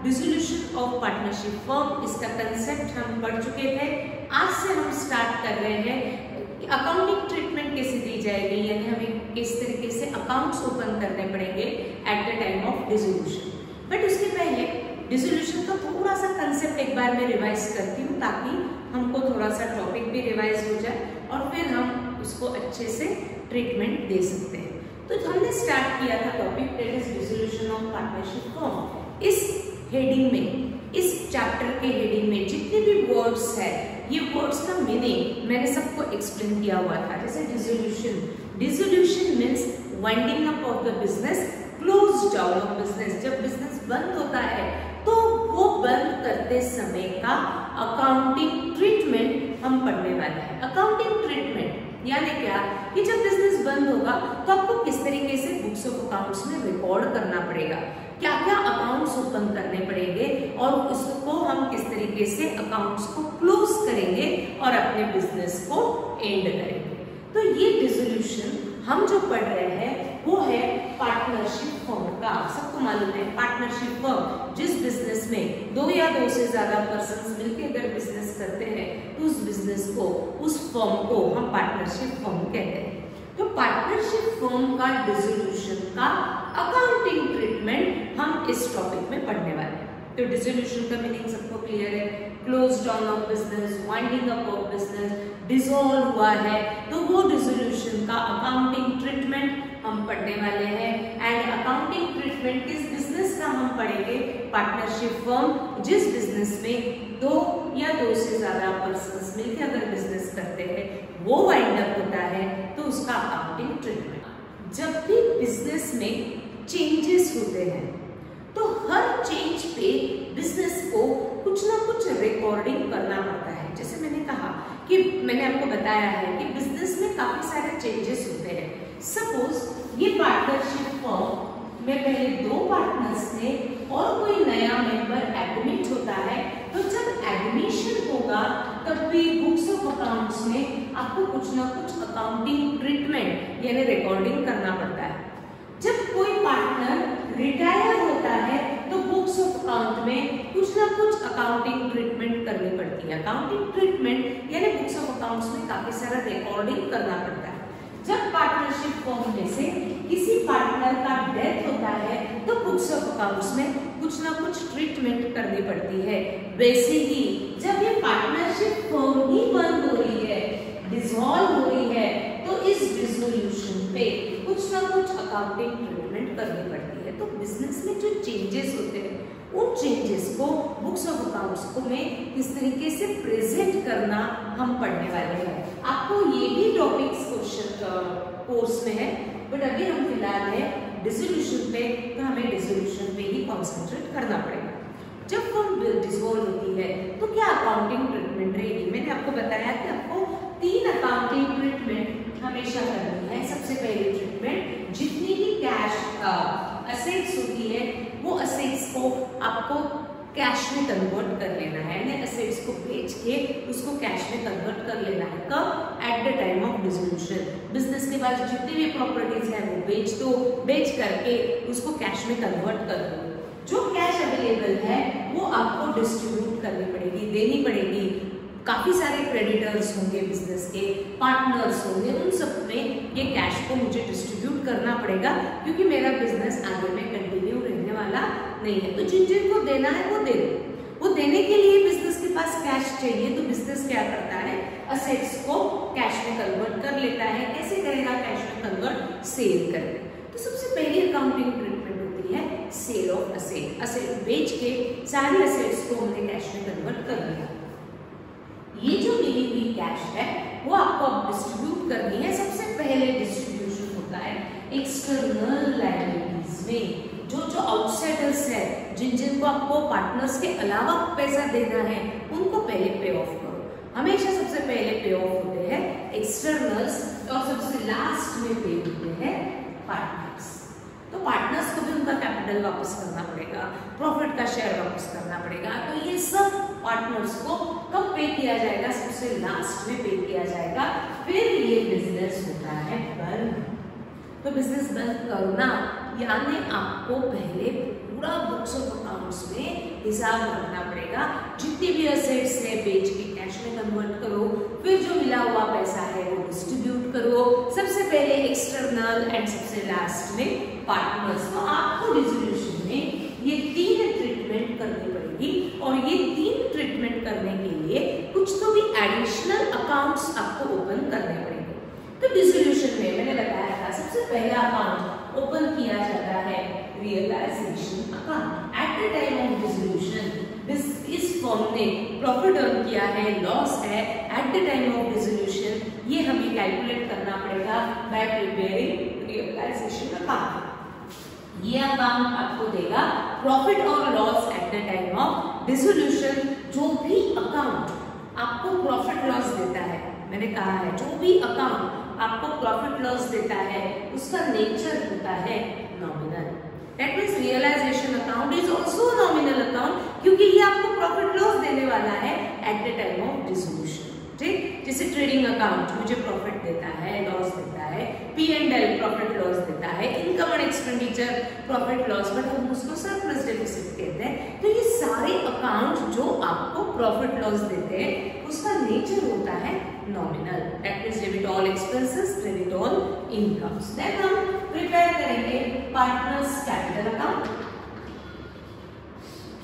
Dissolution of partnership firm, इसका concept हम पढ़ चुके थे। आज से हम स्टार्ट कर रहे हैं अकाउंटिंग ट्रीटमेंट कैसे दी जाएगी, यानी हमें किस तरीके से अकाउंट्स ओपन करने पड़ेंगे eight the time of dissolution. But उसके पहले डिसोल्यूशन का थोड़ा सा कंसेप्ट एक बार मैं रिवाइज करती हूँ ताकि हमको थोड़ा सा टॉपिक भी रिवाइज हो जाए और फिर हम उसको अच्छे से ट्रीटमेंट दे सकते हैं। तो हमने स्टार्ट किया था topic that is dissolution of partnership firm. इस हेडिंग में, इस चैप्टर के हेडिंग में जितने भी वर्ड्स है, ये वर्ड्स का मीनिंग मैंने सबको एक्सप्लेन किया हुआ था। जैसे dissolution means winding up of the business, close down of business. जब बिजनेस बंद होता है तो वो बंद करते समय का अकाउंटिंग ट्रीटमेंट हम पढ़ने वाले हैं। अकाउंटिंग ट्रीटमेंट यानी क्या कि जब बिजनेस बंद होगा तो आपको किस तरीके से बुक्स ऑफ अकाउंट्स में रिकॉर्ड करना पड़ेगा, क्या क्या अकाउंट्स ओपन करने पड़ेंगे और उसको हम किस तरीके से अकाउंट्स को क्लोज करेंगे और अपने बिजनेस को एंड करेंगे। तो ये डिसोल्यूशन हम जो पढ़ रहे हैं वो है पार्टनरशिप फर्म का। आप सबको मालूम है पार्टनरशिप फर्म जिस बिजनेस में दो या दो से ज्यादा पर्सन्स मिलकर अगर बिजनेस करते हैं तो उस बिजनेस को, उस फर्म को हम पार्टनरशिप फर्म कहते हैं। तो पार्टनरशिप फर्म का डिसोल्यूशन का अकाउंटिंग ट्रीटमेंट हम इस टॉपिक में पढ़ने वाले हैं। तो डिसोल्यूशन का मीनिंग सबको क्लियर है, close down of business, winding up of business, dissolve हुआ है, तो वो डिसोल्यूशन का अकाउंटिंग ट्रीटमेंट हम पढ़ने वाले हैं। एंड अकाउंटिंग ट्रीटमेंट किस बिजनेस का हम पढ़ेंगे? पार्टनरशिप फर्म जिस बिजनेस में दो या दो से ज्यादा पर्सन्स मिलकर अगर बिजनेस करते हैं वो वाइंड अप होता है तो उसका अकाउंटिंग ट्रीटमेंट। जब भी बिजनेस में चेंजेस होते हैं तो हर चेंज पे बिजनेस को कुछ ना कुछ रिकॉर्डिंग करना पड़ता है। जैसे मैंने कहा कि मैंने आपको बताया है कि बिजनेस में काफी सारे चेंजेस होते हैं। सपोज ये पार्टनरशिप फर्म में पहले दो पार्टनर्स थे और कोई नया मेंबर एडमिट होता है, तो जब एडमिशन होगा तब भी बुक्स ऑफ अकाउंट्स में आपको कुछ ना कुछ अकाउंटिंग ट्रीटमेंट यानी रिकॉर्डिंग करना पड़ता है। जब कोई पार्टनर रिटायर होता है तो बुक्स ऑफ अकाउंट में कुछ ना कुछ अकाउंटिंग ट्रीटमेंट करनी पड़ती है। अकाउंटिंग ट्रीटमेंट यानी बुक्स ऑफ अकाउंट्स में काफी सारा रिकॉर्डिंग करना पड़ता है। जब पार्टनरशिप फर्म में से किसी पार्टनर का डेथ होता है तो बुक्स ऑफ अकाउंट्स में कुछ ना कुछ ट्रीटमेंट करनी पड़ती है। वैसे ही जब ये पार्टनरशिप फर्म ही बंद हो रही है, डिसॉल्व हो रही है, तो इस डिसोल्यूशन पे कुछ ना कुछ अकाउंटिंग ट्रीटमेंट करनी पड़ती है। तो बिजनेस में जो चेंजेस होते हैं उन चेंजेस को बुक्स ऑफ अकाउंट्स को में किस तरीके से प्रेजेंट करना हम पढ़ने वाले हैं। आपको ये भी टॉपिक्स क्वेश्चन कोर्स में है, बट अभी हम फिलहाल है डिसोल्यूशन पे, तो हमें डिसोल्यूशन पे ही कॉन्सेंट्रेट करना पड़ेगा। जब फर्म डिसॉल्व होती है तो क्या अकाउंटिंग ट्रीटमेंट रहेगी? मैंने आपको बताया कि आपको 3 अकाउंटिंग ट्रीटमेंट हमेशा करनी है। सबसे पहली ट्रीटमेंट जितनी भी कैश असेट्स होती है वो असेट्स को आपको कैश में कन्वर्ट कर लेना है, यानी असेट्स को बेच के उसको कैश में कन्वर्ट कर लेना है। कब? Eight the time of dissolution. Business के पास जितनी भी प्रॉपर्टीज है वो बेच दो, बेच करके उसको कैश में कन्वर्ट कर दो। जो कैश अवेलेबल है वो आपको डिस्ट्रीब्यूट करनी पड़ेगी, देनी पड़ेगी। काफी सारे क्रेडिटर्स होंगे, बिजनेस के पार्टनर्स होंगे, उन सब में ये कैश को मुझे डिस्ट्रीब्यूट करना पड़ेगा क्योंकि मेरा बिजनेस आगे में कंटिन्यू रहने वाला नहीं है। तो जिन जिनको देना है वो दे दो। वो देने के लिए बिजनेस के पास कैश चाहिए, तो बिजनेस क्या करता है? असेट्स को कैश में कन्वर्ट कर लेता है। कैसे करेगा कैश में कन्वर्ट? सेल करके। तो सबसे पहली अकाउंटिंग ट्रीटमेंट होती है सेल ऑफ असेट, असेट बेच के सारी असेट्स को हमने कैश में कन्वर्ट कर दिया। ये जो मिली हुई कैश है वो आपको अब डिस्ट्रीब्यूट करनी है। सबसे पहले डिस्ट्रीब्यूशन होता है एक्सटर्नल लायबिलिटीज में। जो आउटसाइडर्स है, जिनको आपको पार्टनर्स के अलावा पैसा देना है, उनको पहले पे ऑफ करो। हमेशा सबसे पहले पे ऑफ होते हैं एक्सटर्नल्स और सबसे लास्ट में पे होते हैं पार्टनर्स। तो पार्टनर्स को भी उनका कैपिटल वापस करना पड़ेगा, प्रॉफिट का शेयर वापस करना पड़ेगा। तो ये सब पार्टनर्स को कब पे किया जाएगा? सबसे लास्ट में पे किया जाएगा। फिर ये बिजनेस होता है बंद। तो बिजनेस बंद करना यानी आपको पहले पूरा बुक्स ऑफ अकाउंट्स में हिसाब रखना पड़ेगा। जितनी भी असेट्स है बेच के कैश में कन्वर्ट करो, फिर जो मिला हुआ पैसा है वो डिस्ट्रीब्यूट करो। सबसे पहले एक्सटर्नल एंड सबसे लास्ट में पार्टनर्स। तो आपको डिस्ट्रीब्यूशन में ये 3 ट्रीटमेंट करनी पड़ेगी और ये 3 ट्रीटमेंट करने के लिए कुछ तो भी एडिशनल अकाउंट्स आपको ओपन करने पड़ेंगे। तो डिसोल्यूशन में मैंने बताया था सबसे पहला अकाउंट ओपन किया जाता है realisation account. At the time of dissolution इस फर्म ने प्रॉफिट अर्न किया है, लॉस है, at the time of dissolution ये हमें कैलकुलेट करना पड़ेगा बाय प्रिपेयरिंग रियलाइजेशन अकाउंट। ये अकाउंट आपको देगा प्रॉफिट और loss at the time of dissolution. जो भी अकाउंट आपको प्रॉफिट लॉस देता है, मैंने कहा है जो भी अकाउंट आपको प्रॉफिट लॉस देता है उसका नेचर होता है nominal. That means realisation account is also nominal account, क्योंकि ये आपको प्रॉफिट लॉस देने वाला है at the time of dissolution. ठीक, जैसे ट्रेडिंग अकाउंट मुझे प्रॉफिट देता है, लॉस देता है, P&L प्रॉफिट लॉस देता है, income and expenditure profit loss, but हम उसको सरप्लस डेफिसिट कहते हैं। तो ये सारे अकाउंट जो आपको प्रॉफिट लॉस देते हैं उसका नेचर होता है nominal. That means debit all expenses, credit all incomes. Then हम प्रिपेयर करेंगे पार्टनर्स कैपिटल अकाउंट।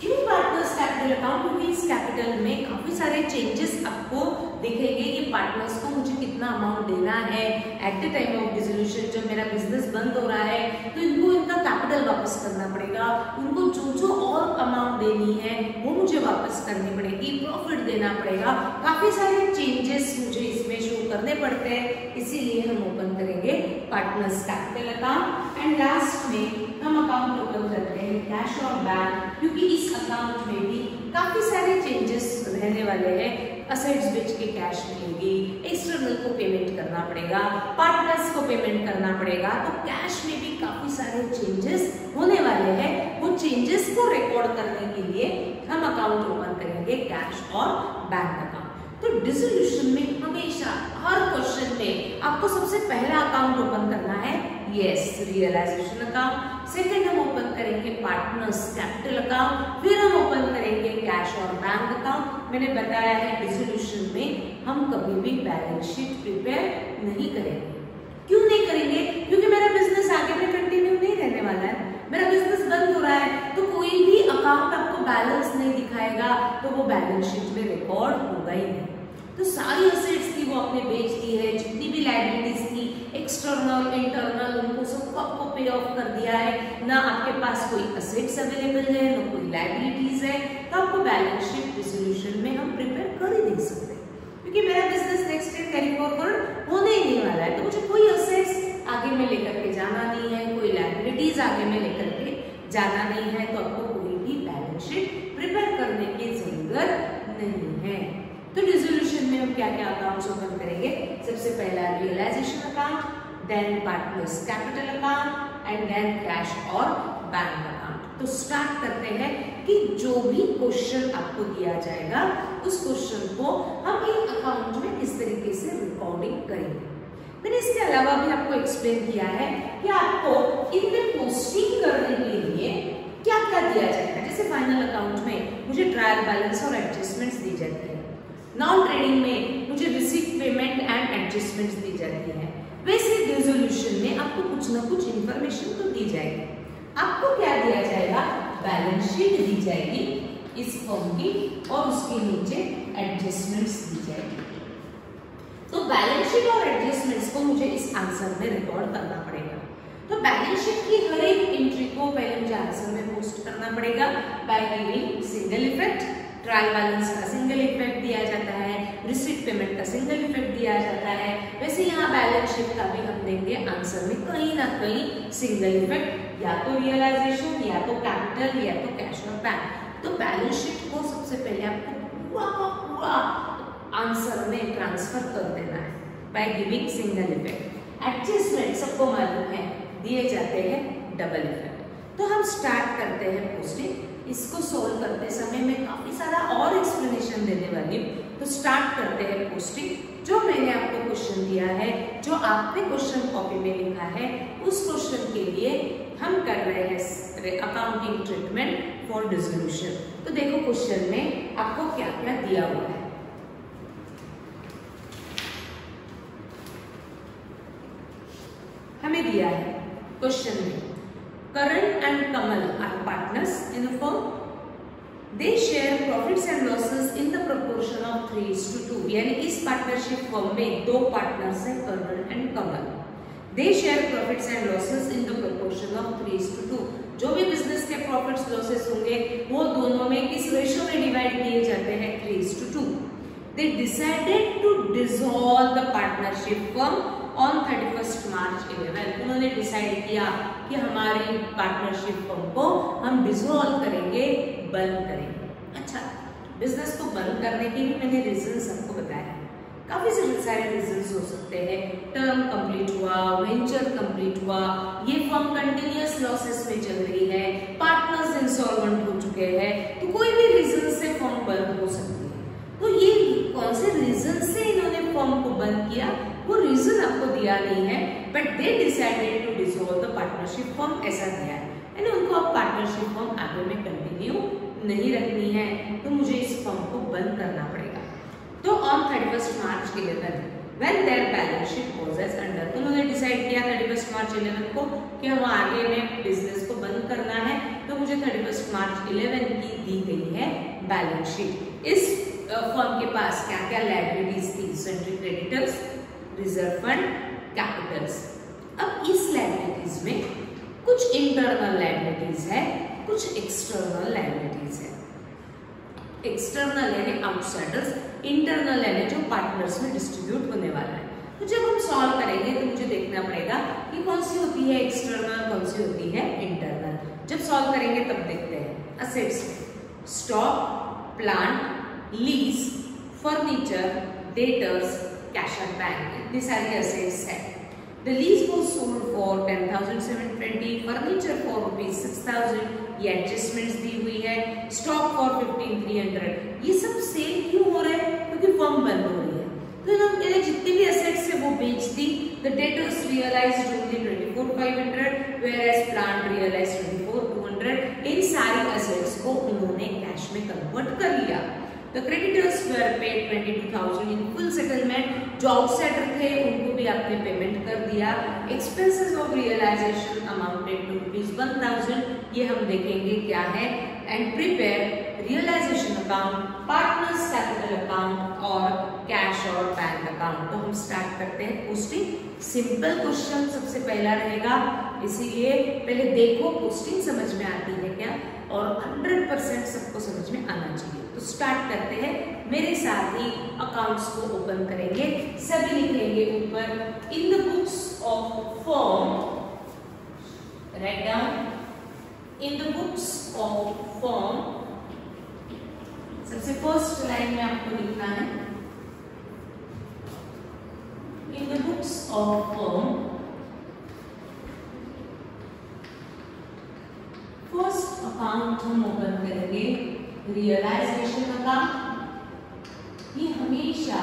क्यों पार्टनर्स कैपिटल अकाउंट? क्योंकि इस कैपिटल में काफी सारे चेंजेस आपको दिखेंगे कि पार्टनर्स को मुझे कितना अमाउंट देना है at the time of dissolution. जब मेरा बिजनेस बंद हो रहा है तो इनको इनका कैपिटल वापस करना पड़ेगा, उनको जो और अमाउंट देनी है वो मुझे वापस करनी पड़ेगी, प्रॉफिट देना पड़ेगा। काफी सारे चेंजेस मुझे इसमें शो करने पड़ते हैं, इसीलिए हम ओपन करेंगे partners capital account. And last में हम अकाउंट ओपन करते हैं कैश और बैंक, क्योंकि इस अकाउंट में भी काफी सारे चेंजेस रहने वाले हैं। असेट्स बेच के कैश मिलेगी, एक्सटर्नल को पेमेंट करना पड़ेगा, पार्टनर्स को पेमेंट करना पड़ेगा। तो कैश में भी काफी सारे चेंजेस होने वाले हैं। वो चेंजेस को रिकॉर्ड करने के लिए हम अकाउंट ओपन करेंगे कैश और बैंक अकाउंट। तो डिसोल्यूशन में हमेशा हर क्वेश्चन में आपको सबसे पहला अकाउंट ओपन करना है यस रियलाइजेशन अकाउंट। सेकंड हम ओपन करेंगे पार्टनर्स कैपिटल अकाउंट, फिर हम ओपन करेंगे कैश और बैंक अकाउंट। मैंने बताया है डिसोल्यूशन में हम कभी भी बैलेंस शीट प्रिपेयर नहीं करेंगे। क्यों नहीं करेंगे? क्योंकि मेरा बिजनेस आगे में कंटिन्यू नहीं रहने वाला है। मेरा बिजनेस बंद हो रहा है तो कोई भी अकाउंट आपको बैलेंस नहीं दिखाएगा, तो वो बैलेंस शीट में रिकॉर्ड होगा ही नहीं। तो सारी असेट्स थी वो आपने बेच दी है, जितनी भी लायबिलिटीज थी एक्सटर्नल इंटरनल उनको सबको आपको पे ऑफ कर दिया है। ना आपके पास कोई असेट्स अवेलेबल है, ना कोई लायबिलिटीज है, तो आपको बैलेंस शीट डिसोल्यूशन में हम प्रिपेयर कर ही नहीं सकते, क्योंकि मेरा business next year carry forward होने ही नहीं वाला है। तो मुझे कोई असेट्स आगे में लेकर के जाना नहीं है, कोई लायबिलिटीज आगे में लेकर के जाना नहीं है, तो आपको कोई भी बैलेंस शीट प्रिपेयर करने की जरूरत नहीं है। तो डिसोल्यूशन में हम क्या क्या अकाउंट्स ओपन करेंगे? सबसे पहला realisation account, then partners capital account and then cash और बैंक अकाउंट। तो स्टार्ट करते हैं कि जो भी क्वेश्चन आपको दिया जाएगा उस क्वेश्चन को हम इन अकाउंट में किस तरीके से रिकॉर्डिंग करेंगे। मैंने इसके अलावा भी आपको एक्सप्लेन किया है कि आपको इनमें पोस्टिंग करने के लिए क्या क्या दिया जाएगा। जैसे फाइनल अकाउंट में मुझे ट्रायल बैलेंस और एडजस्टमेंट्स दी जाती है, नॉन ट्रेडिंग में मुझे रिसीट पेमेंट एंड एडजस्टमेंट्स दी जाती है। वैसे डिसोल्यूशन में आपको कुछ ना कुछ इंफॉर्मेशन तो दी जाएगी। आपको क्या दिया जाएगा? बैलेंस शीट दी जाएगी इस फर्म की और उसके नीचे एडजस्टमेंट्स दी जाएगी। तो बैलेंस शीट और एडजस्टमेंट्स को मुझे इस आंसर में रिकॉर्ड करना पड़ेगा। तो बैलेंस शीट की हर एक एंट्री को पहले मुझे आंसर में पोस्ट करना पड़ेगा by giving single effect. Trial balance का सिंगल इफेक्ट दिया जाता है, रिसीट पेमेंट का सिंगल इफेक्ट दिया जाता है, वैसे यहाँ बैलेंस शीट का भी हम देंगे आंसर में कहीं ना कहीं सिंगल इफेक्ट, या तो रियलाइजेशन, या तो कैपिटल, या तो कैश और बैंक। तो बैलेंस शीट को सबसे पहले आपको पूरा का पूरा आंसर में ट्रांसफर कर देना है by giving single effect. Adjustment सबको मालूम है दिए जाते हैं डबल इफेक्ट। तो हम स्टार्ट करते हैं पोस्टिंग। इसको सोल्व करते समय मैं काफी सारा और एक्सप्लेनेशन देने वाली हूँ, तो स्टार्ट करते हैं पोस्टिंग। जो मैंने आपको क्वेश्चन दिया है, जो आपने क्वेश्चन कॉपी में लिखा है, उस क्वेश्चन के लिए हम कर रहे हैं अकाउंटिंग ट्रीटमेंट फॉर डिसोल्यूशन। तो देखो क्वेश्चन में आपको क्या क्या दिया हुआ है। हमें दिया है क्वेश्चन में Karan and Kamal are partners in a firm. They share profits and losses in the proportion of 3:2. यानी इस पार्टनरशिप फर्म में दो पार्टनर्स हैं Karan and Kamal. They share profits and losses in the proportion of 3:2. जो भी business के profits losses होंगे वो दोनों में किस रेशियो में डिवाइड किए जाते हैं 3:2. They decided to dissolve the partnership firm on 31st March 11. उन्होंने डिसाइड किया कि हमारी पार्टनरशिप फर्म को हम डिसॉल्व करेंगे, बंद करेंगे। अच्छा, बिजनेस को बंद करने के भी मैंने रीजंस आपको बताया। काफी सारे रीजंस हो सकते हैं। टर्म कंप्लीट हुआ, वेंचर कंप्लीट हुआ, ये फर्म कंटिन्यूअस लॉसेस में चल रही है, पार्टनर्स इंसॉल्वेंट हो चुके हैं, तो कोई भी रीजन से फर्म बंद हो सकती है। तो ये कौन से रीजन से इन्होंने फर्म को बंद किया वो रीजन आपको दिया नहीं है, but they decided to dissolve the partnership firm, ऐसा दिया है। यानी उनको अब पार्टनरशिप फर्म आगे में कंटिन्यू नहीं रखनी है, तो मुझे इस फर्म को बंद करना पड़ेगा। तो on 31st March 11 when their balance sheet was as under, उन्होंने डिसाइड किया 31st March 11 को कि हम आगे में बिजनेस को बंद करना है, तो मुझे 31st March 11 की दी गई है बैलेंस शीट। इस फर्म के पास क्या क्या लायबिलिटीज थी? Sundry creditors, reserve fund, Capitals. अब इस लायबिलिटीज में कुछ इंटरनल लायबिलिटीज है, कुछ एक्सटर्नल लायबिलिटीज है। एक्सटर्नल यानी आउटसाइडर्स, इंटरनल यानी जो पार्टनर्स में डिस्ट्रीब्यूट होने वाला है। तो जब हम सॉल्व करेंगे तो मुझे देखना पड़ेगा कि कौन सी होती है एक्सटर्नल, कौन सी होती है इंटरनल। जब सॉल्व करेंगे तब देखते हैं। Assets, stock, plant, lease, furniture, debtors, cash and bank, इतनी सारी असेट्स है। The lease was sold for 10,720, furniture for ₹6,000, ये एडजस्टमेंट्स दी हुई है, स्टॉक फॉर 15,300। ये सब सेल क्यों हो रहा है? क्योंकि फर्म बंद हो रही है। तो इन्होंने जितनी भी असेट्स है वो बेच दी। The debtors realized only 24,500, whereas plant realized 24,200। इन सारी असेट्स को उन्होंने कैश में कन्वर्ट कर लिया। The creditors were paid 22,000 in full settlement। जो आउटसाइडर थे उनको भी आपने पेमेंट कर दिया। Expenses of realization amounted to ₹1,000। ये हम देखेंगे क्या है। And prepare realization account, partners capital account और कैश और बैंक अकाउंट। तो हम स्टार्ट करते हैं पोस्टिंग। सिंपल क्वेश्चन सबसे पहला रहेगा, इसीलिए पहले देखो पोस्टिंग समझ में आती है क्या, और 100% सबको समझ में आना चाहिए। तो स्टार्ट करते हैं, मेरे साथ ही अकाउंट्स को ओपन करेंगे, सभी लिखेंगे ऊपर in the books of firm, write down in the books of firm. सबसे फर्स्ट लाइन में आपको लिखना है in the books of firm. First account हम ओपन करेंगे रियलाइजेशन अकाउंट। ये हमेशा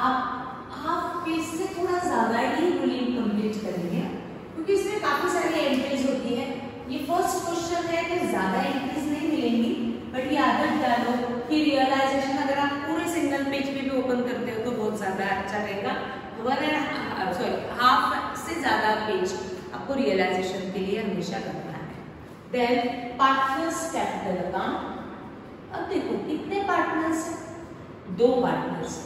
आप हाफ पेज से थोड़ा ज्यादा ही रूलिंग कंप्लीट करेंगे, क्योंकि इसमें काफी सारी एंट्रीज होती है। ये फर्स्ट क्वेश्चन है तो ज्यादा एंट्रीज नहीं मिलेंगी, बट ये आदत डालो कि रियलाइजेशन अगर आप पूरे सिंगल पेज पे भी ओपन करते हो तो बहुत ज्यादा अच्छा रहेगा। हाफ से ज्यादा पेज आपको रियलाइजेशन के लिए हमेशा करना है। Then partners capital account. अब देखो कितने पार्टनर्स हैं? 2 पार्टनर्स।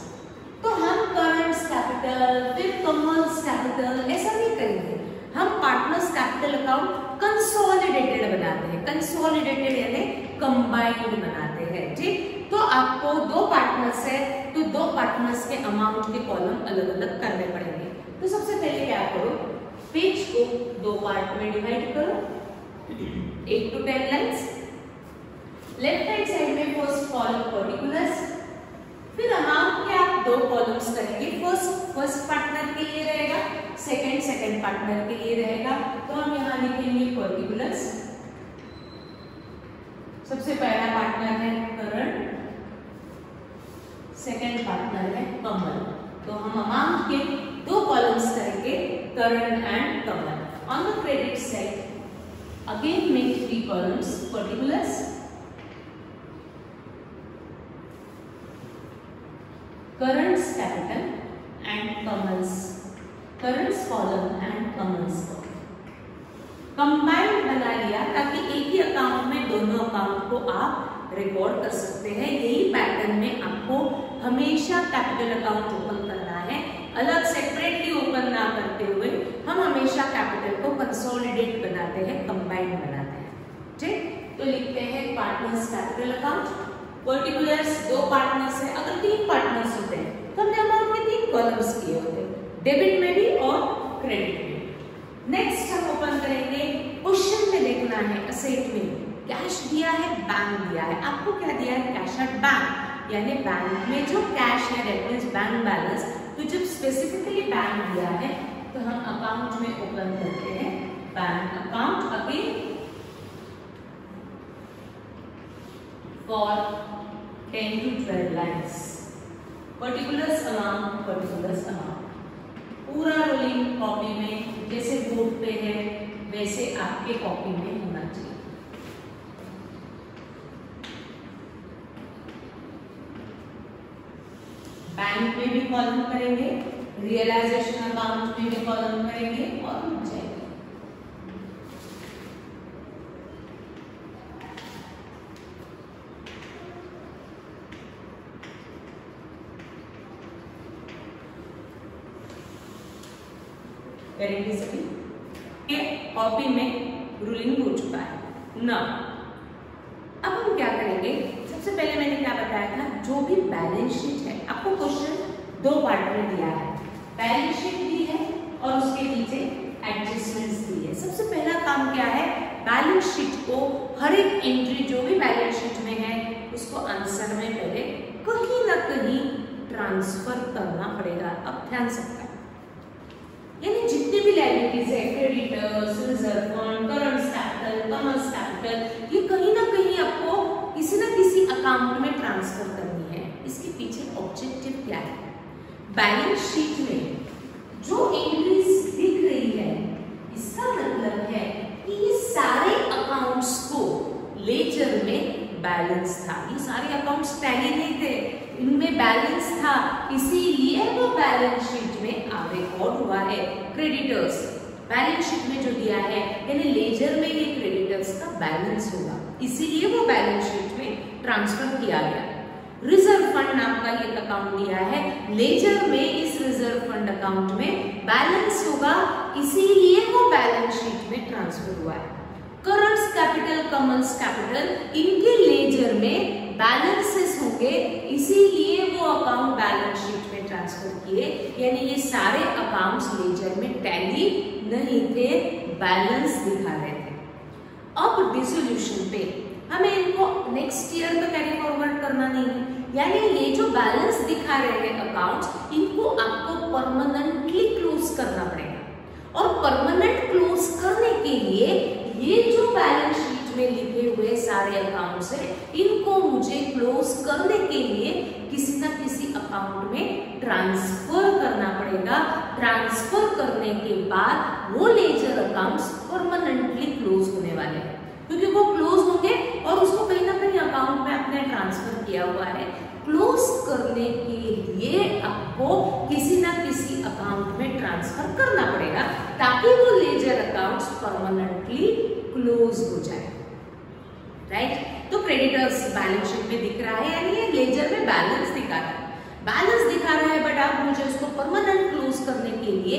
तो हम करंट्स कैपिटल फिर कमल्स कैपिटल ऐसा नहीं करेंगे, हम पार्टनर्स कैपिटल अकाउंट कंसोलिडेटेड बनाते हैं, कंसोलिडेटेड यानी कंबाइंड बनाते हैं, ठीक। तो आपको दो पार्टनर्स है तो दो पार्टनर्स के अमाउंट के कॉलम अलग अलग करने पड़ेंगे। तो सबसे पहले क्या करो, पेज को दो पार्ट में डिवाइड करो, 8 to 10 lines. Left hand side में फर्स्ट कॉलम पर्टिकुलर्स, फिर अमाउंट के आप दो कॉलम्स करेंगे, फर्स्ट पार्टनर के लिए रहेगा, सेकंड पार्टनर के लिए रहेगा। तो हम यहाँ लिखेंगे पर्टिकुलर्स। सबसे पहला पार्टनर है करण, सेकंड पार्टनर है कमल। तो हम अमाउंट के दो कॉलम्स करेंगे, Karan and Kamal. On the credit side again make 3 columns, particulars, Karan's capital and Karan's column and Kamal's column। Combined बना लिया ताकि एक ही अकाउंट में दोनों अकाउंट को आप रिकॉर्ड कर सकते हैं। यही पैटर्न में आपको हमेशा कैपिटल अकाउंट ओपन करना है, अलग सेपरेटली ओपन ना करते हुए हम हमेशा कैपिटल को कंसोलिडेट बनाते हैं, कंबाइंड बनाते हैं, ठीक। तो लिखते हैं पार्टनर्स कैपिटल अकाउंट, पर्टिकुलर्स दो पार्टनर्स है, अगर 3 पार्टनर्स होते हैं तो हमने अमाउंट में 3 कॉलम्स किए होते, डेबिट में भी और क्रेडिट में। नेक्स्ट हम ओपन करेंगे, क्वेश्चन में देखना है असेट में कैश दिया है, बैंक दिया है। आपको क्या दिया है, कैश एट बैंक, यानी बैंक में जो कैश है दैट मींस बैंक बैलेंस। तो जब स्पेसिफिकली बैंक दिया है तो हम अकाउंट में ओपन करते हैं bank account again for 10 to 12 lines, particulars amount, पूरा रोलिंग कॉपी में जैसे बोर्ड पे है वैसे आपके कॉपी में होना चाहिए। बैंक में भी कॉलम करेंगे, रियलाइजेशन अकाउंट में भी कॉलम करेंगे और जाएंगे। करेंगे सभी, ये कॉपी में रूलिंग हो चुका है ना। अब हम क्या करेंगे, सबसे पहले मैंने क्या बताया था, जो भी बैलेंस शीट है, आपको क्वेश्चन 2 पार्ट में दिया है, बैलेंस शीट दी है और उसके नीचे एडजस्टमेंट्स दी है। सबसे पहला काम क्या है, बैलेंस शीट को हर एक एंट्री जो भी बैलेंस शीट में है उसको आंसर में पहले कहीं ना कहीं ट्रांसफर करना पड़ेगा। अब ध्यान सकता है, यानी जितनी भी लायबिलिटीज है, creditors, reserve fund, current capital, commerce capital, ये कहीं ना कहीं आपको किसी न किसी अकाउंट में ट्रांसफर करनी है। इसके पीछे ऑब्जेक्टिव क्या है, बैलेंस शीट में जो एंट्रीज दिख रही है इसका मतलब है कि ये सारे अकाउंट्स को लेजर में बैलेंस था, ये सारे अकाउंट्स टैली नहीं थे, इनमें बैलेंस था, इसीलिए वो बैलेंस शीट में रिकॉर्ड हुआ है। क्रेडिटर्स बैलेंस शीट में जो दिया है यानी लेजर में ये क्रेडिटर्स का बैलेंस होगा, इसीलिए वो बैलेंस शीट में ट्रांसफर किया गया। रिजर्व फंड नाम का एक अकाउंट दिया है, लेजर में इस रिजर्व फंड अकाउंट में बैलेंस होगा, इसीलिए वो बैलेंस शीट में ट्रांसफर हुआ है। करंट्स कैपिटल, कमल्स कैपिटल, इनके लेजर में बैलेंसेस होंगे, इसीलिए वो अकाउंट बैलेंस शीट में ट्रांसफर किए, यानी ये सारे अकाउंट्स लेजर में टैली नहीं थे, बैलेंस दिखा रहे थे। अब डिसोल्यूशन पे हमें इनको नेक्स्ट ईयर में कैरी फॉरवर्ड करना नहीं है, यानी ये जो बैलेंस दिखा रहे हैं अकाउंट्स, इनको आपको परमानेंटली क्लोज करना पड़ेगा। और परमानेंट क्लोज करने के लिए ये जो बैलेंस शीट में लिखे हुए सारे अकाउंट्स है, इनको मुझे क्लोज करने के लिए किसी न किसी अकाउंट में ट्रांसफर करना पड़ेगा। ट्रांसफर करने के बाद वो लेजर अकाउंट्स परमानेंटली क्लोज होने वाले हैं, क्योंकि वो क्लोज होंगे और उसको कहीं ना कहीं अकाउंट में आपने ट्रांसफर किया हुआ है। क्लोज करने के लिए आपको किसी ना किसी अकाउंट में ट्रांसफर करना पड़ेगा ताकि वो लेजर अकाउंट्स परमानेंटली क्लोज हो जाए, राइट। तो क्रेडिटर्स बैलेंस शीट में दिख रहा है, यानी ये लेजर में बैलेंस दिखा रहा है। बैलेंस दिखा रहा है, बट आप मुझे उसको परमानेंट क्लोज करने के लिए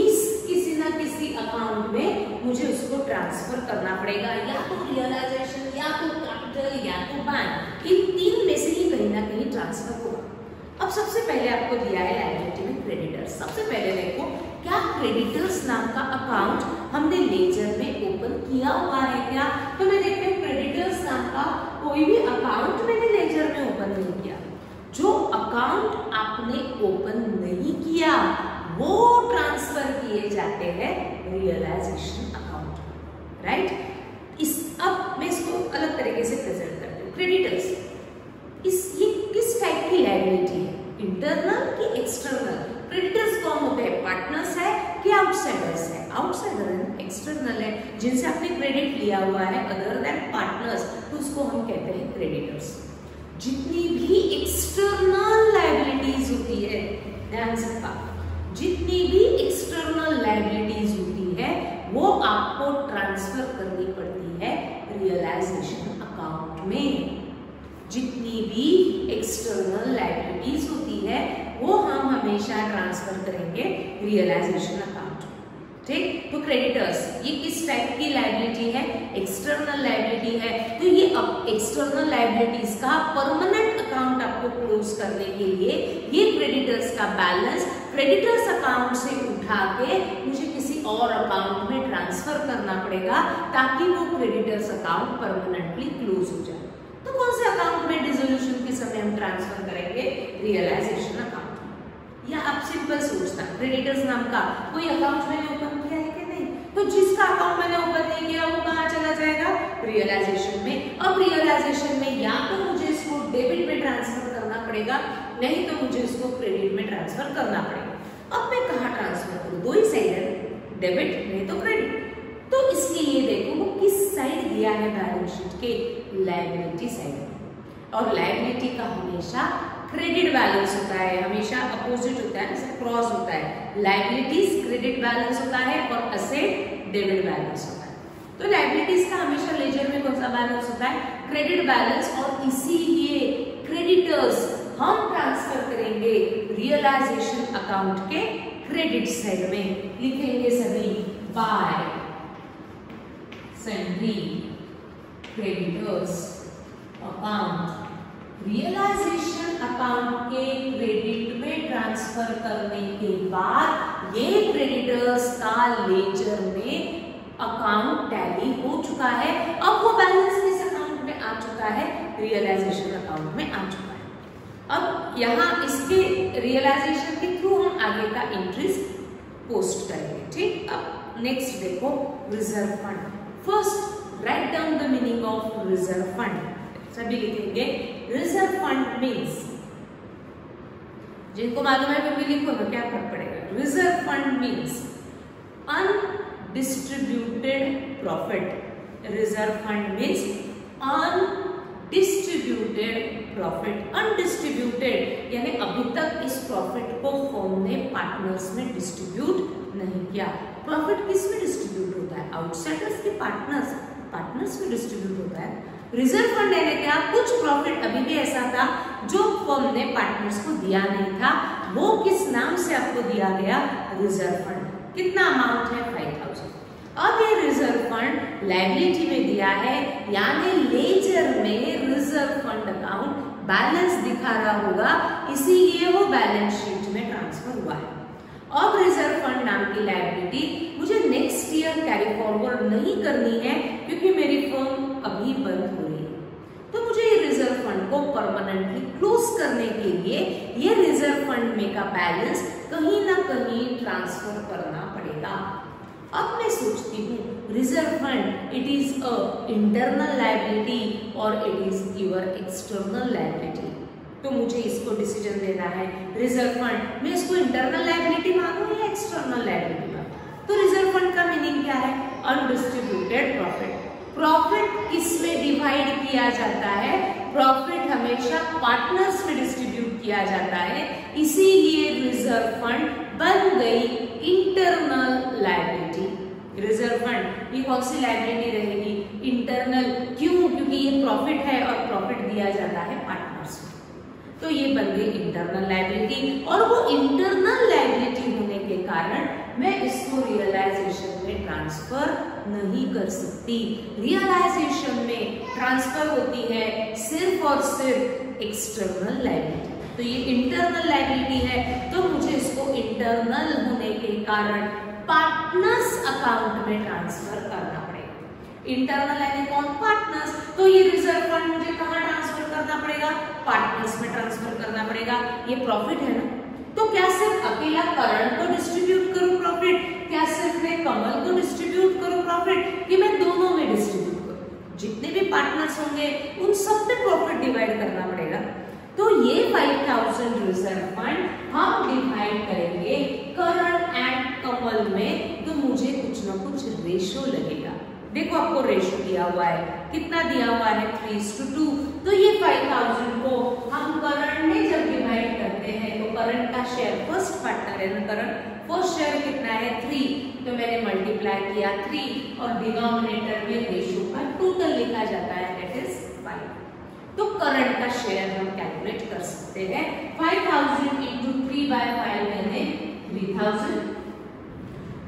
इस किसी ना किसी अकाउंट में मुझे उसको ट्रांसफर करना पड़ेगा, या तो रियलाइजेशन, या तो कैपिटल, या तो बैंक, इन तीन में से ही कहीं ना कहीं ट्रांसफर होगा। अब सबसे पहले आपको दिया है लायबिलिटी में क्रेडिटर्स। सबसे पहले देखो क्या क्रेडिटर्स नाम का अकाउंट हमने लेजर में ओपन किया हुआ है क्या? तो मैं देखते हैं क्रेडिटर्स नाम का कोई भी अकाउंट मैंने लेजर में ओपन नहीं किया। जो अकाउंट आपने ओपन नहीं किया वो ट्रांसफर किए जाते हैं रियलाइजेशन अकाउंट, राइट? अब मैं इसको अलग तरीके से प्रेजेंट करती हूँ। क्रेडिटर्स ये किस टाइप की लायबिलिटी है, इंटरनल कि एक्सटर्नल? क्रेडिटर्स कौन होते हैं? पार्टनर्स है कि आउटसाइडर्स है? आउटसाइडर है, एक्सटर्नल है, जिनसे आपने क्रेडिट लिया हुआ है अदर देन पार्टनर्स, तो उसको हम कहते हैं क्रेडिटर्स। जितनी भी एक्सटर्नल लायबिलिटीज होती है, ध्यान से जितनी भी एक्सटर्नल लायबिलिटीज होती है वो आपको ट्रांसफर करनी पड़ती है रियलाइजेशन अकाउंट में। जितनी भी एक्सटर्नल लायबिलिटीज होती है वो हम हमेशा ट्रांसफर करेंगे रियलाइजेशन अकाउंट, ठीक? तो क्रेडिटर्स ये किस टाइप की लायबिलिटी है? एक्सटर्नल लायबिलिटी है। तो ये अब एक्सटर्नल लायबिलिटीज का परमानेंट अकाउंट आपको क्लोज करने के लिए ये क्रेडिटर्स का बैलेंस क्रेडिटर्स अकाउंट से उठा के मुझे किसी और अकाउंट में ट्रांसफर करना पड़ेगा ताकि वो क्रेडिटर्स अकाउंट परमानेंटली क्लोज हो जाए। तो कौन से अकाउंट में डिसोल्यूशन के समय हम ट्रांसफर करेंगे? Realisation account. या आप सिंपल सोचना, क्रेडिटर्स नाम का कोई अकाउंट मैंने ओपन किया है कि नहीं? तो जिसका अकाउंट मैंने ओपन नहीं किया वो कहाँ चला जाएगा? रियलाइजेशन में। अब रियलाइजेशन में या तो मुझे इसको डेबिट में ट्रांसफर करना पड़ेगा, नहीं तो मुझे इसको क्रेडिट में ट्रांसफर करना पड़ेगा। अब मैं कहाँ ट्रांसफर करूँ? दो ही साइड है, डेबिट नहीं तो क्रेडिट। तो इसके लिए देखो वो किस साइड दिया है बैलेंस शीट के? Liability side. और लायबिलिटी का हमेशा क्रेडिट बैलेंस होता है, हमेशा अपोजिट होता है, क्रॉस होता है। लायबिलिटीज क्रेडिट बैलेंस होता है और असेट डेबिट बैलेंस होता है। तो लायबिलिटीज का हमेशा लेजर में कौन सा बैलेंस होता है? Credit balance. और इसीलिए क्रेडिटर्स हम ट्रांसफर करेंगे रियलाइजेशन अकाउंट के क्रेडिट साइड में। लिखेंगे सभी by sundry creditors account realisation account के क्रेडिट में ट्रांसफर करने के बाद ये क्रेडिटर्स का लेजर में अकाउंट टैली हो चुका है। अब वो बैलेंस किस अकाउंट में आ चुका है? रियलाइजेशन अकाउंट में आ चुका है। अब यहाँ इसके रियलाइजेशन के थ्रू हम आगे का एंट्रीज पोस्ट करेंगे, ठीक? अब नेक्स्ट देखो reserve fund. First write down the meaning of reserve fund. सभी लिखेंगे रिजर्व फंड मीन्स, जिनको मालूम है कभी लिखो ना, क्या फर्क पड़ेगा? Reserve fund means undistributed profit. Reserve fund means undistributed profit. Undistributed यानी अभी तक इस प्रॉफिट को फर्म ने पार्टनर्स में डिस्ट्रीब्यूट नहीं किया। प्रॉफिट किस में डिस्ट्रीब्यूट होता है? आउटसाइडर्स के पार्टनर्स में डिस्ट्रीब्यूट होता है। रिजर्व फंड यानी क्या? कुछ प्रॉफिट अभी भी ऐसा था जो फर्म ने पार्टनर्स को दिया नहीं था, वो किस नाम से आपको दिया गया? Reserve fund. कितना अमाउंट है? 5000। अब ये रिजर्व फंड लायबिलिटी में दिया है, यानी लेजर में रिजर्व फंड अकाउंट बैलेंस दिखा रहा होगा, इसीलिए वो बैलेंस शीट में ट्रांसफर हुआ है। अब रिजर्व फंड नाम की लायबिलिटी मुझे नेक्स्ट ईयर कैरी फॉरवर्ड नहीं करनी है क्योंकि मेरी फर्म अभी बंद हो रही है। तो मुझे ये रिजर्व फंड को परमानेंटली क्लोज करने के लिए ये रिजर्व फंड में का बैलेंस कहीं ना कहीं ट्रांसफर करना पड़ेगा। अब मैं सोचती हूँ reserve fund it is a internal liability और it is your external liability. तो मुझे इसको डिसीजन देना है रिजर्व फंड मैं इसको इंटरनल लायबिलिटी मानूं या एक्सटर्नल लायबिलिटी मानूं। तो रिजर्व फंड का मीनिंग क्या है? Undistributed profit. प्रॉफिट किसमें डिवाइड किया जाता है? प्रॉफिट हमेशा पार्टनर्स में डिस्ट्रीब्यूट किया जाता है, इसीलिए रिजर्व फंड बन गई इंटरनल लायबिलिटी। रिजर्व फंड ये कौन सी लायबिलिटी रहेगी? इंटरनल। क्यों? क्योंकि ये प्रॉफिट है और प्रॉफिट दिया जाता है पार्टनर्स में। तो ये बन गई इंटरनल लायबिलिटी, और वो इंटरनल लायबिलिटी होने के कारण मैं इसको रियलाइजेशन में ट्रांसफर नहीं कर सकती। रियलाइजेशन में ट्रांसफर होती है सिर्फ और सिर्फ एक्सटर्नल लायबिलिटी। तो ये इंटरनल लायबिलिटी है, तो मुझे इसको इंटरनल होने के कारण पार्टनर्स अकाउंट में ट्रांसफर करना पड़ेगा। इंटरनल यानी कौन? पार्टनर्स। तो ये रिजर्व फंड मुझे कहाँ ट्रांसफर करना पड़ेगा? पार्टनर्स में ट्रांसफर करना पड़ेगा। ये प्रॉफिट है ना, तो क्या सिर्फ अकेला करण को डिस्ट्रीब्यूट करूं प्रॉफिट? क्या सिर्फ मैं कमल को डिस्ट्रीब्यूट करूं प्रॉफिट, कि मैं दोनों में डिस्ट्रीब्यूट करूं? जितने भी पार्टनर्स होंगे उन सब में प्रॉफिट डिवाइड करना पड़ेगा। तो ये 5000 रिजर्व फंड हम डिवाइड करेंगे करण एंड कमल में, तो मुझे कुछ ना कुछ रेशो लगेगा। देखो आपको रेशो दिया हुआ है, कितना दिया हुआ है? 3:2। तो ये 5000 को हम करण में जब डिवाइड करते हैं तो करण का शेयर, फर्स्ट पार्टनर है ना करण, फर्स्ट शेयर कितना है? 3। तो मैंने मल्टीप्लाई किया 3 और डिनोमिनेटर में रेशो का टोटल लिखा जाता है, दैट इज 5। तो करण का शेयर हम कैलकुलेट कर सकते हैं। 5000 इंटू 3/5 मैंने 3000।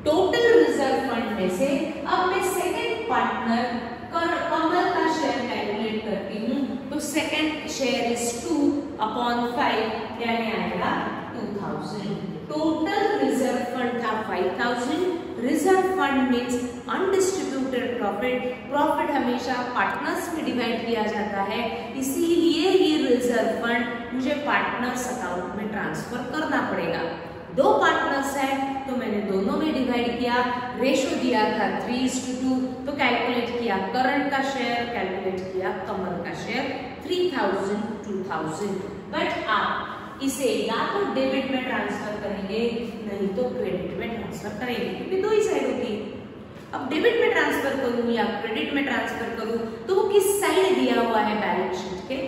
टोटल रिजर्व फंड में से अब मैं सेकंड पार्टनर कमल का शेयर कैलकुलेट करती हूँ, तो सेकंड शेयर इज 2/5, यानी आएगा 2000। टोटल रिजर्व फंड था 5000। Reserve fund means undistributed profit. Profit हमेशा पार्टनर्स में डिवाइड किया जाता है, इसीलिए ये रिजर्व फंड मुझे पार्टनर्स अकाउंट में ट्रांसफर करना पड़ेगा। 2 पार्टनर्स हैं तो मैंने दोनों में डिवाइड किया, रेशो दिया था 3:2, तो कैलकुलेट किया करण का शेयर, कैलकुलेट किया कमल का शेयर, 3000 2000। बट आप इसे या तो डेबिट में ट्रांसफर करेंगे, नहीं तो क्रेडिट में ट्रांसफर करेंगे, क्योंकि दो ही साइड होती है। अब डेबिट में ट्रांसफर करूं या क्रेडिट में ट्रांसफर करूं, तो वो किस साइड दिया हुआ है बैलेंस शीट के?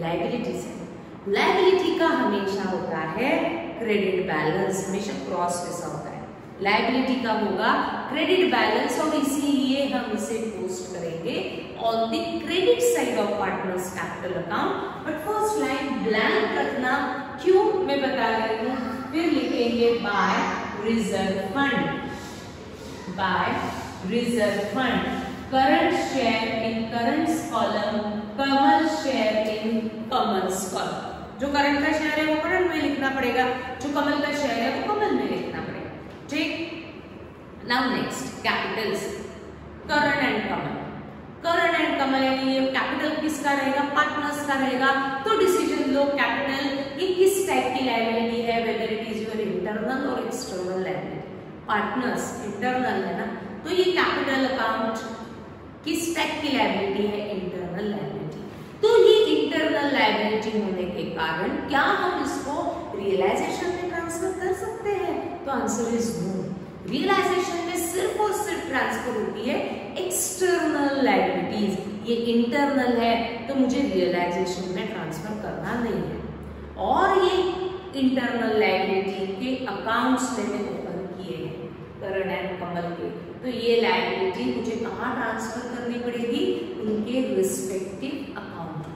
Liability side. लायबिलिटी का हमेशा होता है क्रेडिट बैलेंस, हमेशा क्रॉस जैसा होता है। लायबिलिटी का होगा क्रेडिट बैलेंस, और इसीलिए हम इसे पोस्ट करेंगे on the credit side of partners capital account. But first line blank रखना, क्यों मैं बता रही हूँ। फिर लिखेंगे by reserve fund, by reserve fund, Karan share in Karan's column, Kamal share in Kamal's column. जो करंट का शेयर है वो करंट में लिखना पड़ेगा, जो कमल का शेयर है वो कमल में लिखना पड़ेगा। ठीक। Now next capitals, Karan and Kamal. Karan and Kamal यानी ये कैपिटल किसका रहेगा? पार्टनर्स का रहेगा। तो डिसीजन लो, कैपिटल ये किस टाइप की लायबिलिटी है, whether it is your internal और एक्सटर्नल लायबिलिटी। पार्टनर्स इंटरनल है ना, तो ये कैपिटल अकाउंट किस टाइप की लायबिलिटी है? Internal liability. तो ये इंटरनल लायबिलिटी होने के कारण क्या हम इसको रियलाइजेशन में ट्रांसफर कर सकते हैं? तो आंसर इज नो। रियलाइजेशन में सिर्फ और सिर्फ ट्रांसफर होती है एक्सटर्नल लायबिलिटीज। ये इंटरनल है तो मुझे रियलाइजेशन में ट्रांसफर करना नहीं है। और ये इंटरनल लायबिलिटी के अकाउंट्स मैंने ओपन किए हैं करण एंड कमल के, तो ये लायबिलिटी मुझे कहाँ ट्रांसफर करनी पड़ेगी? उनके रिस्पेक्टिव अकाउंट।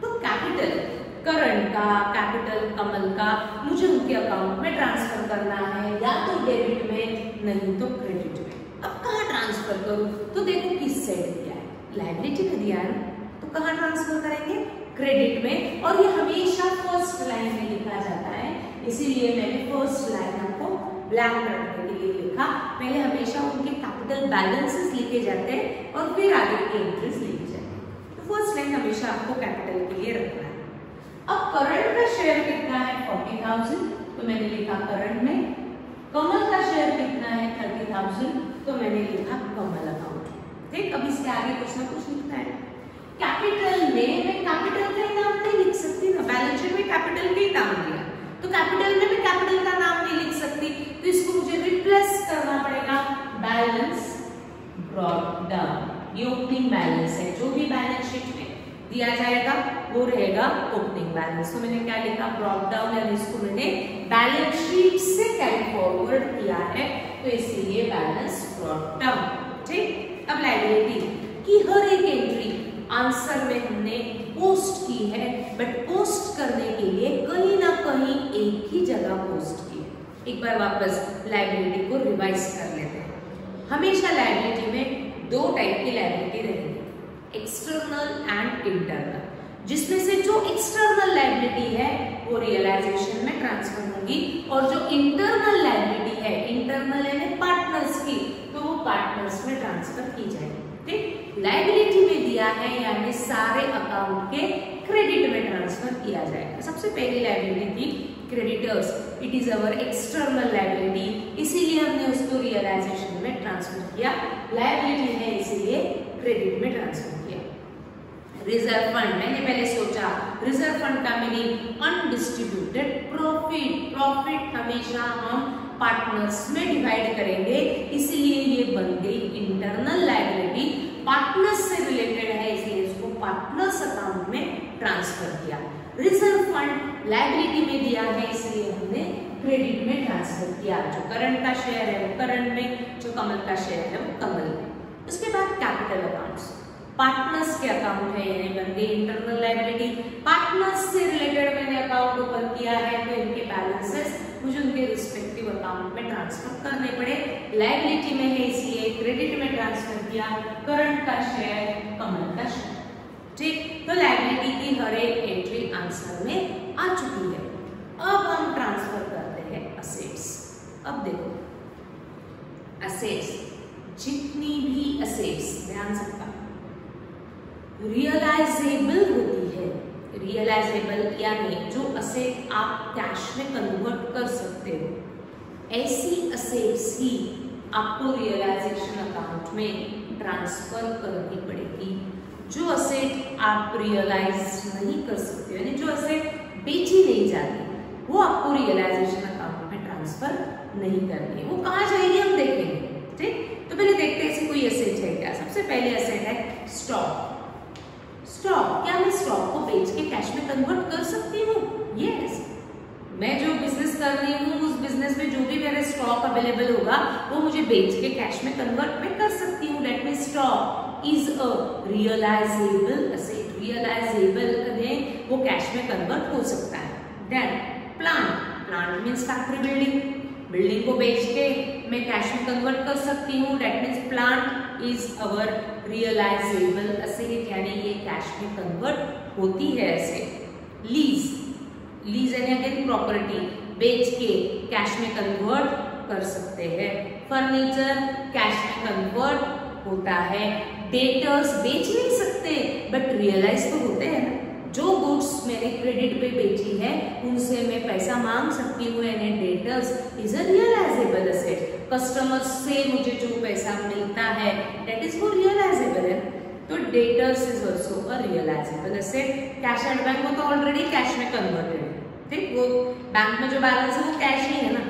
तो कैपिटल करण का, कैपिटल कमल का मुझे उनके अकाउंट में ट्रांसफर करना है, या तो डेबिट में नहीं तो क्रेडिट में। अब कहाँ ट्रांसफर करूं? तो देखो किस साइड दिया है, लायबिलिटी में दिया है, तो कहाँ ट्रांसफर करेंगे? क्रेडिट में। और ये हमेशा फर्स्ट लाइन में लिखा जाता है, इसीलिए मैंने फर्स्ट लाइन आपको ब्लैंक रखने के लिए लिखा। पहले हमेशा उनके कैपिटल बैलेंसेस लिखे जाते हैं और फिर आगे की एंट्रीज लिखी जाती है। तो फर्स्ट लाइन हमेशा आपको कैपिटल के लिए रखना है। अब करंट का शेयर कितना है? 40,000, तो मैंने लिखा करंट में। कमल का शेयर कितना है? 30,000, तो मैंने लिखा कमल अकाउंट। ठीक, अब इसके आगे कुछ ना कुछ लिखना है। कैपिटल में मैं कैपिटल का ही नाम नहीं लिख सकती ना, बैलेंस शीट में कैपिटल का ही नाम दिया, तो कैपिटल में मैं कैपिटल का नाम नहीं लिख सकती, तो इसको मुझे रिप्लेस करना पड़ेगा बैलेंस ब्रॉट डाउन। ये ओपनिंग बैलेंस है, जो भी बैलेंस शीट में दिया जाएगा वो रहेगा ओपनिंग बैलेंस। तो मैंने क्या लिखा? ब्रॉट डाउन, यानी इसको मैंने बैलेंस शीट से कैरी फॉरवर्ड किया है, तो इसीलिए बैलेंस ब्रॉट डाउन। ठीक। अब लायबिलिटी की हर एक एंट्री आंसर में हमने पोस्ट की है, बट पोस्ट करने के लिए कहीं ना कहीं एक ही जगह पोस्ट की है। एक बार वापस लायबिलिटी को रिवाइज कर लेते हैं। हमेशा लायबिलिटी में दो टाइप की लायबिलिटी रहेगी, एक्सटर्नल एंड इंटरनल, जिसमें से जो एक्सटर्नल लायबिलिटी है वो रियलाइजेशन में ट्रांसफर होगी, और जो इंटरनल लायबिलिटी है, इंटरनल यानी पार्टनर्स की, तो वो पार्टनर्स में ट्रांसफर की जाएगी। ठीक, लायबिलिटी में दिया है यानी सारे अकाउंट के क्रेडिट में ट्रांसफर किया जाएगा। सबसे पहली लायबिलिटी थी creditors, it is our external liability, इसीलिए हमने उसको रियलाइजेशन में ट्रांसफर किया। लायबिलिटी है इसीलिए क्रेडिट में ट्रांसफर किया। रिजर्व फंड, मैंने पहले सोचा रिजर्व फंड का मीनिंग अनडिस्ट्रीब्यूटेड प्रॉफिट। प्रॉफिट हमेशा हम पार्टनर्स में डिवाइड करेंगे, इसलिए ये बन गई इंटरनल लायबिलिटी। पार्टनर्स से रिलेटेड है इसलिए इसको पार्टनर्स अकाउंट में ट्रांसफर किया। रिजर्व फंड लायबिलिटी में दिया है इसलिए हमने क्रेडिट में ट्रांसफर किया। जो करंट का शेयर है वो करंट में, जो कमल का शेयर है वो कमल में। उसके बाद कैपिटल अकाउंट्स, पार्टनर्स के अकाउंट है यानी बन गई इंटरनल लायबिलिटी। पार्टनर्स से रिलेटेड मैंने अकाउंट ओपन किया है तो इनके बैलेंसेस मुझे उनके रिस्पेक्टिव अकाउंट में ट्रांसफर करने पड़े। लायबिलिटी में है इसलिए क्रेडिट में ट्रांसफर किया, करंट का शेयर, कमल का शेयर। ठीक, तो लायबिलिटी की हर एक एंट्री आंसर में आ चुकी है। अब हम ट्रांसफर करते हैं असेट्स। अब देखो असेट्स, जितनी भी असेट्स, ध्यान से रियलाइजेबल होती है, रियलाइजेबल यानी जो असेट आप कैश में कन्वर्ट कर सकते हो, ऐसी असेट्स ही आपको रियलाइजेशन अकाउंट में ट्रांसफर करनी पड़ेगी। जो असेट आप रियलाइज नहीं कर सकते, यानी जो असेट बेची नहीं जाती, वो आपको रियलाइजेशन अकाउंट में ट्रांसफर नहीं करनी है। वो कहाँ जाएगी हम देखेंगे। ठीक, तो पहले देखते हैं ऐसी कोई असेट है क्या। सबसे पहले असेट है स्टॉक। स्टॉक, क्या मैं स्टॉक को बेच के कैश में कन्वर्ट कर सकती हूँ? यस, मैं जो बिजनेस कर रही हूँ उस बिजनेस में जो भी मेरे स्टॉक अवेलेबल होगा वो मुझे बेच के कैश में कन्वर्ट में कर सकती हूँ। That means stock is a realisable asset. Realisable में वो कैश में कन्वर्ट हो सकता है। Then plant, plant means factory building, building को बेच के मैं कैश में कन्वर्ट कर सकती हूँ। That means plant is our realisable asset, यानी ये कैश में कन्वर्ट होती है असेट। लीज, लीज यानी अगेन प्रॉपर्टी, बेच के कैश में कन्वर्ट कर सकते हैं। फर्नीचर कैश में कन्वर्ट होता है। डेटर्स बेच नहीं सकते बट रियलाइज तो होते हैं ना। जो गुड्स मैंने क्रेडिट पे बेची है उनसे मैं पैसा मांग सकती हूँ, यानी debtors is a realisable asset. Customers से मुझे जो पैसा मिलता है दैट इज वो रियलाइजेबल है, तो debtors is also a realisable asset. Cash at bank, वो तो ऑलरेडी कैश में कन्वर्टेड है। ठीक, वो बैंक में जो बैलेंस है वो कैश ही है ना,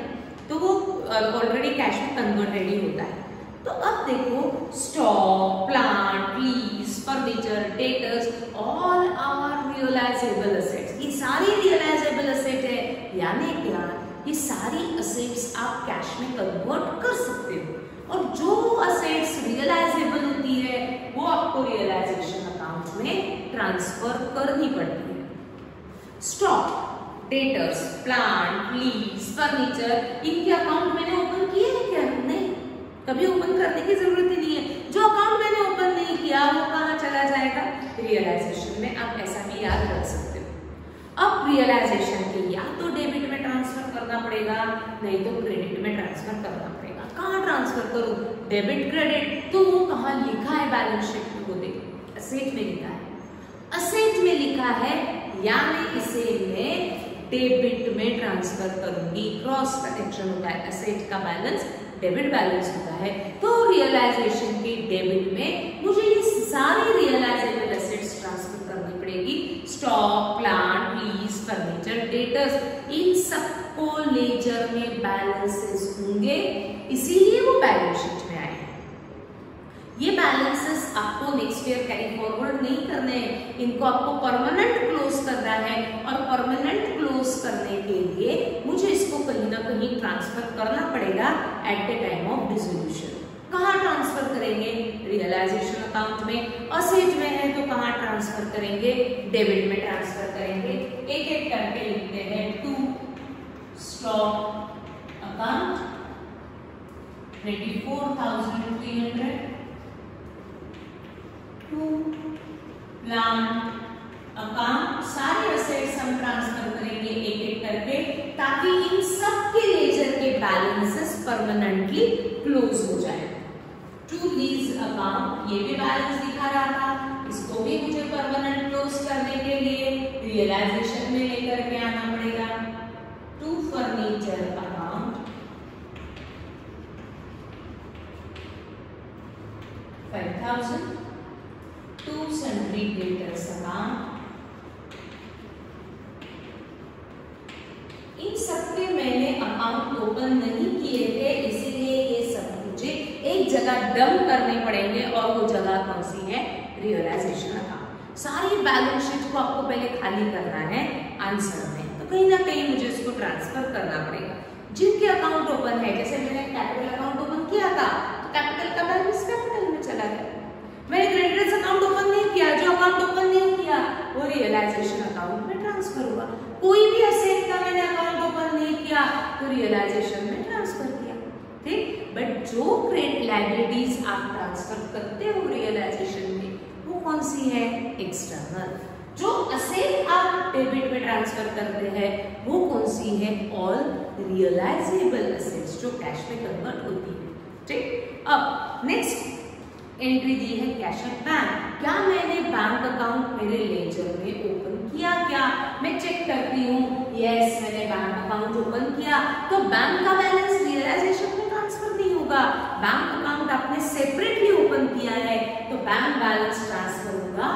तो वो ऑलरेडी कैश में कन्वर्टेड ही होता है। तो अब देखो stock, plant, lease, furniture, debtors, all are realisable assets. ये सारी रियलाइजेबल असेट है, यानी क्या, ये सारी असेट्स आप कैश में कन्वर्ट कर सकते हो। और जो असेट्स रियलाइजेबल होती है वो आपको रियलाइजेशन अकाउंट में ट्रांसफर करनी पड़ती है। Stock, debtors, plant, lease, furniture, इनके अकाउंट मैंने ओपन किए हैं क्या? नहीं, कभी ओपन करने की जरूरत ही नहीं है। जो अकाउंट मैंने ओपन नहीं किया वो कहाँ चला जाएगा? रियलाइजेशन में। आप ऐसा भी याद रख सकते हो। अब रियलाइजेशन के या तो डेबिट में ट्रांसफर करना पड़ेगा, नहीं तो क्रेडिट में ट्रांसफर करना पड़ेगा। कहाँ ट्रांसफर करूँ? डेबिट, क्रेडिट, तो वो कहाँ लिखा है बैलेंस शीट में? वो देखो असेट में लिखा है। असेट में लिखा है यानी इसे मैं डेबिट में ट्रांसफर करूंगी। क्रॉस कनेक्शन होता है, असेट का बैलेंस डेबिट बैलेंस होता है, तो रियलाइजेशन के डेबिट में मुझे ये सारी रियलाइजेबल एसेट्स ट्रांसफर करनी पड़ेगी। Stock, plant, lease, furniture, debtors, इन सबको लेजर में बैलेंसेस होंगे, इसीलिए वो बैलेंस शीट में आए। ये बैलेंसेस आपको नेक्स्ट ईयर कैरी फॉरवर्ड नहीं करने हैं, इनको आपको परमानेंट क्लोज करना है। और परमानेंट क्लोज करने के लिए मुझे इसको कहीं ना कहीं ट्रांसफर करना पड़ेगा eight the time of dissolution. कहाँ ट्रांसफर करेंगे? रियलाइजेशन अकाउंट में। असेट में है तो कहाँ ट्रांसफर करेंगे? डेबिट में ट्रांसफर करेंगे। एक एक करके लिखते हैं। To stock account 24,300, to plant account. सारे असेट्स हम ट्रांसफर करेंगे एक एक करके, ताकि इन सब के लेजर के बैलेंसेस परमानेंटली क्लोज हो जाए। टू लीज अकाउंट, ये भी बैलेंस दिखा रहा था, इसको भी मुझे परमानेंट क्लोज करने के लिए रियलाइजेशन में लेकर के आना पड़ेगा। To furniture account 5,000, to sundry debtors account. इन सबके मैंने अकाउंट ओपन नहीं किए थे, इसीलिए ये सब मुझे एक जगह डंप करने पड़ेंगे, और वो जगह कौन सी है? Realisation account. सारी बैलेंस शीट को आपको पहले खाली करना है आंसर में, तो कहीं ना कहीं मुझे इसको ट्रांसफर करना पड़ेगा। जिनके अकाउंट ओपन है, जैसे मैंने कैपिटल अकाउंट ओपन किया था तो कैपिटल का बैलेंस कैपिटल में चला गया। मैंने क्रेडिटर्स अकाउंट ओपन नहीं किया, जो अकाउंट ओपन नहीं किया वो रियलाइजेशन अकाउंट में ट्रांसफर हुआ। कोई भी असेट का मैंने अकाउंट ओपन नहीं किया तो रियलाइजेशन में ट्रांसफर किया, ठीक। बट जो क्रेडिट लायबिलिटीज आप ट्रांसफर करते हो रियलाइजेशन में, वो कौन सी है? एक्सटर्नल। जो असेट आप डेबिट में ट्रांसफर करते हैं वो कौन सी है? ऑल रियलाइजेबल असेट्स, जो कैश में कन्वर्ट होती है, ठीक। अब नेक्स्ट एंट्री दी है कैश एट बैंक। क्या मैंने बैंक अकाउंट मेरे लेजर में ओपन किया? क्या मैं चेक करती हूँ, यस मैंने बैंक अकाउंट ओपन किया, तो बैंक का बैलेंस रियलाइजेशन में ट्रांसफर नहीं होगा। बैंक अकाउंट आपने सेपरेटली ओपन किया है तो बैंक बैलेंस ट्रांसफर होगा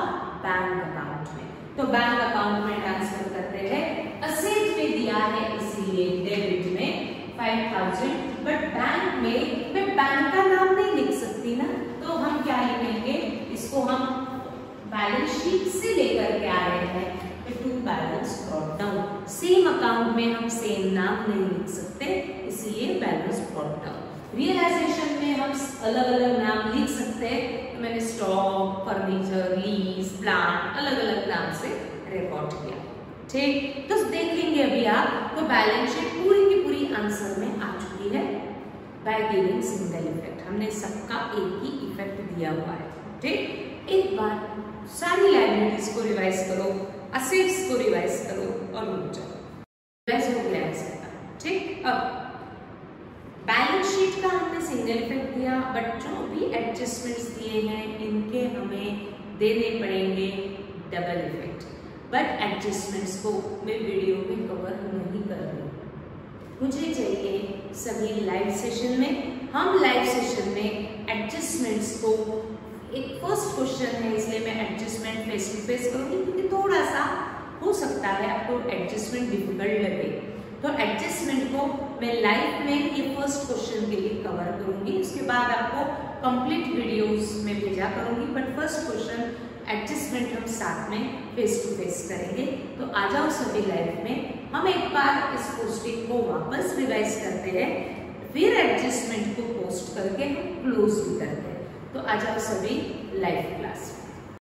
बैंक अकाउंट में। तो बैंक अकाउंट में ट्रांसफर करते हैं। असेट में दिया है इसीलिए डेबिट में 5,000, बट बैंक में मैं बैंक का नाम नहीं लिख सकती ना, तो हम क्या लिखेंगे? इसको हम बैलेंस शीट से लेकर के आ रहे हैं, to balance brought down. Same account में हम सेम नाम नहीं लिख सकते, इसलिए बैलेंस ब्रॉट डाउन। रियलाइजेशन में हम अलग अलग नाम लिख सकते हैं, तो मैंने स्टॉक, फर्नीचर, लीज, प्लांट अलग अलग नाम से रिकॉर्ड किया, ठीक। तो देखेंगे अभी आप, तो बैलेंस शीट पूरी की पूरी आंसर में आ चुकी है बाय गिविंग सिंगल इफेक्ट। हमने सबका एक ही इफेक्ट दिया हुआ है, ठीक। एक बार सारी लायबिलिटीज को रिवाइज करो, असेट्स को रिवाइज करो और रुक जाओ। रिवाइज हो गया सबका, ठीक। अब बैलेंस शीट का हमने सिंगल इफेक्ट दिया, बट जो भी एडजस्टमेंट्स दिए हैं इनके हमें देने पड़ेंगे डबल इफेक्ट। बट एडजस्टमेंट्स को मैं वीडियो में कवर नहीं कर रही, मुझे चाहिए सभी लाइव सेशन में। हम लाइव सेशन में एडजस्टमेंट्स को, एक फर्स्ट क्वेश्चन है इसलिए मैं एडजस्टमेंट फेस टू फेस करूंगी, क्योंकि थोड़ा सा हो सकता है आपको एडजस्टमेंट डिफिकल्ट लगे, तो एडजस्टमेंट को मैं लाइव में ये फर्स्ट क्वेश्चन के लिए कवर करूंगी। उसके बाद आपको कंप्लीट वीडियोस में भेजा करूंगी, बट फर्स्ट क्वेश्चन एडजस्टमेंट हम साथ में फेस टू फेस करेंगे। तो आ जाओ सभी लाइव में, हम एक बार इस पोस्टिंग को वापस रिवाइज करते हैं, फिर एडजस्टमेंट को पोस्ट करके हम क्लोज भी करते हैं। तो आ जाओ सभी लाइव क्लास में।